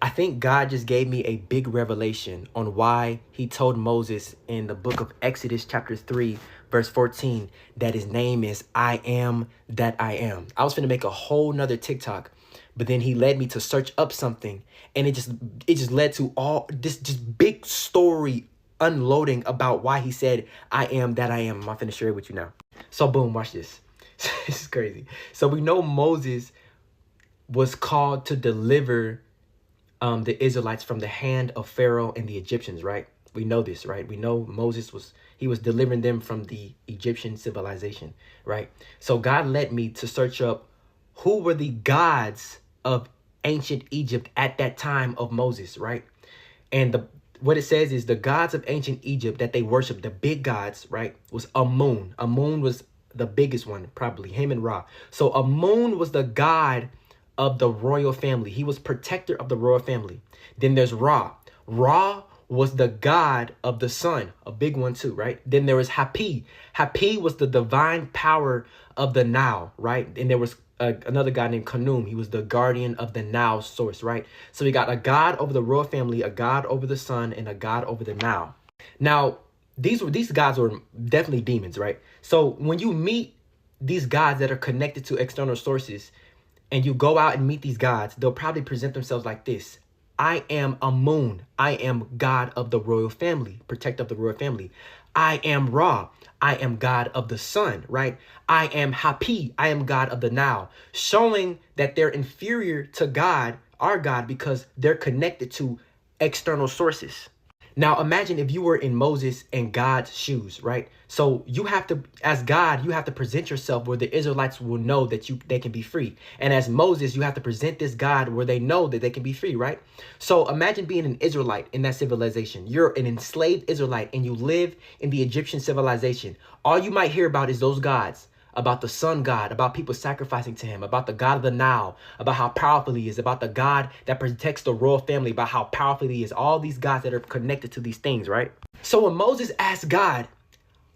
I think God just gave me a big revelation on why he told Moses in the book of Exodus chapter 3, verse 14, that his name is I am that I am. I was finna make a whole nother TikTok, but then he led me to search up something, and it just led to all this just big story unloading about why he said I am that I am. I'm finna share it with you now. So boom, watch this. This is crazy. So we know Moses was called to deliver the Israelites from the hand of Pharaoh and the Egyptians, right? We know this, right? We know Moses was delivering them from the Egyptian civilization, right? So God led me to search up who were the gods of ancient Egypt at that time of Moses, right? And what it says is the gods of ancient Egypt that they worshiped, the big gods, right, was Amun. Amun was the biggest one, probably him and Ra. So Amun was the god of the royal family. He was protector of the royal family. Then there's Ra. Ra was the god of the sun, a big one too, right? Then there was Hapi. Hapi was the divine power of the Nile, right? And there was another guy named Khnum. He was the guardian of the Nile source, right? So we got a god over the royal family, a god over the sun, and a god over the Nile. Now, these gods were definitely demons, right? So when you meet these gods that are connected to external sources, and you go out and meet these gods, they'll probably present themselves like this. I am Amun. I am God of the royal family, protector of the royal family. I am Ra. I am God of the sun, right? I am Hapi. I am God of the Nile, showing that they're inferior to God, our God, because they're connected to external sources. Now, imagine if you were in Moses and God's shoes, right? So you have to, as God, you have to present yourself where the Israelites will know that they can be free. And as Moses, you have to present this God where they know that they can be free, right? So imagine being an Israelite in that civilization. You're an enslaved Israelite and you live in the Egyptian civilization. All you might hear about is those gods, about the sun god, about people sacrificing to him, about the god of the Nile, about how powerful he is, about the God that protects the royal family, about how powerful he is, all these gods that are connected to these things, right? So when Moses asked God,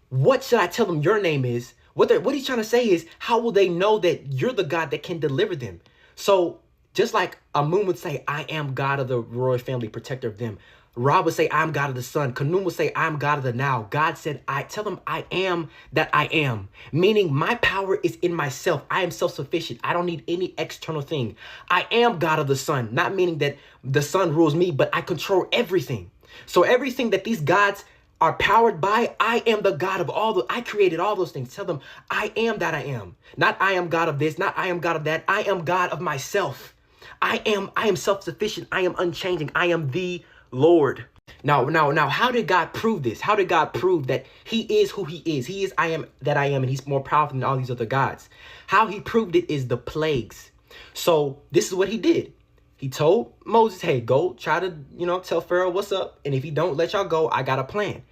what should I tell them your name is? What he's trying to say is, how will they know that you're the God that can deliver them? So just like Amun would say, I am God of the royal family, protector of them. Ra would say, I'm God of the sun. Khnum would say, I'm God of the Nile. God said, I tell them I am that I am. Meaning my power is in myself. I am self-sufficient. I don't need any external thing. I am God of the sun. Not meaning that the sun rules me, but I control everything. So everything that these gods are powered by, I am the God of I created all those things. Tell them, I am that I am. Not I am God of this, not I am God of that. I am God of myself. I am self-sufficient. I am unchanging. I am the Lord. Now, how did God prove this? How did God prove that he is who he is? He is I am that I am, and he's more powerful than all these other gods. How he proved it is the plagues. So this is what he did. He told Moses, hey, go try to, tell Pharaoh what's up. And if he don't let y'all go, I got a plan.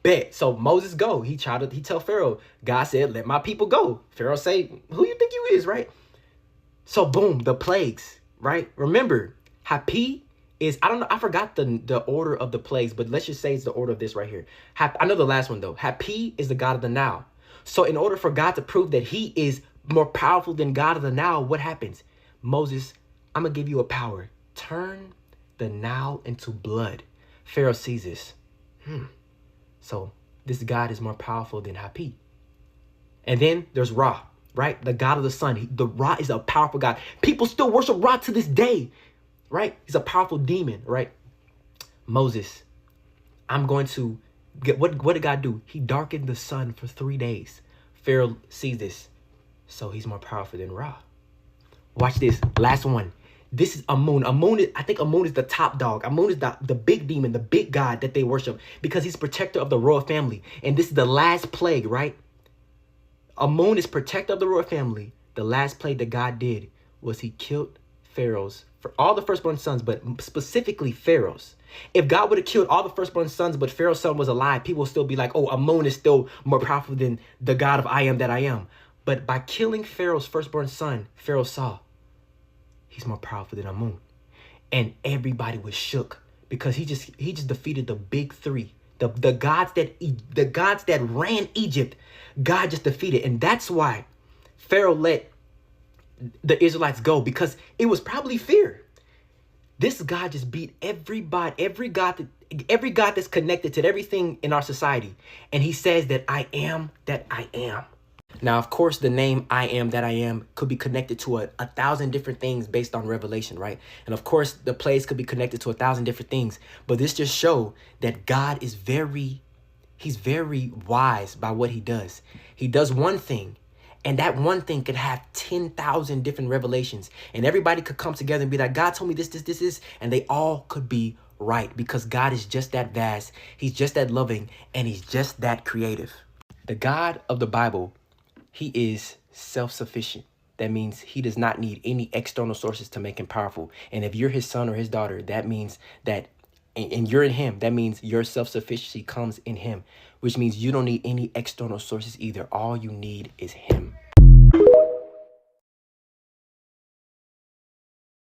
Bet. So Moses go. He tell Pharaoh, God said, let my people go. Pharaoh say, who you think you is, right? So boom, the plagues, right? Remember, Hapi is, I don't know, I forgot the order of the plagues, but let's just say it's the order of this right here. I know the last one though. Hapi is the God of the Nile. So in order for God to prove that he is more powerful than God of the Nile, what happens? Moses, I'm going to give you a power. Turn the Nile into blood. Pharaoh sees this. So this God is more powerful than Hapi. And then there's Ra, right? The God of the sun. The Ra is a powerful God. People still worship Ra to this day, right? He's a powerful demon, right? Moses, I'm going to get, what did God do? He darkened the sun for 3 days. Pharaoh sees this. So he's more powerful than Ra. Watch this. Last one. This is Amun. I think Amun is the top dog. Amun is the big demon, the big god that they worship because he's protector of the royal family. And this is the last plague, right? Amun is protector of the royal family. The last plague that God did was he killed Pharaoh's, for all the firstborn sons, but specifically Pharaoh's. If God would have killed all the firstborn sons, but Pharaoh's son was alive, people would still be like, oh, Amun is still more powerful than the God of I am that I am. But by killing Pharaoh's firstborn son, Pharaoh saw he's more powerful than Amun. And everybody was shook because he just defeated the big three. The gods that ran Egypt, God just defeated. And that's why Pharaoh let the Israelites go, because it was probably fear. This God just beat every God that's connected to everything in our society. And he says that I am that I am. Now, of course, the name I am that I am could be connected to a thousand different things based on revelation, right? And of course, the place could be connected to a thousand different things. But this just show that God is he's very wise by what he does. He does one thing, and that one thing could have 10,000 different revelations. And everybody could come together and be like, God told me this, and they all could be right because God is just that vast. He's just that loving, and he's just that creative. The God of the Bible, he is self-sufficient. That means he does not need any external sources to make him powerful. And if you're his son or his daughter, that means that, and you're in him, that means your self-sufficiency comes in him, which means you don't need any external sources either. All you need is him.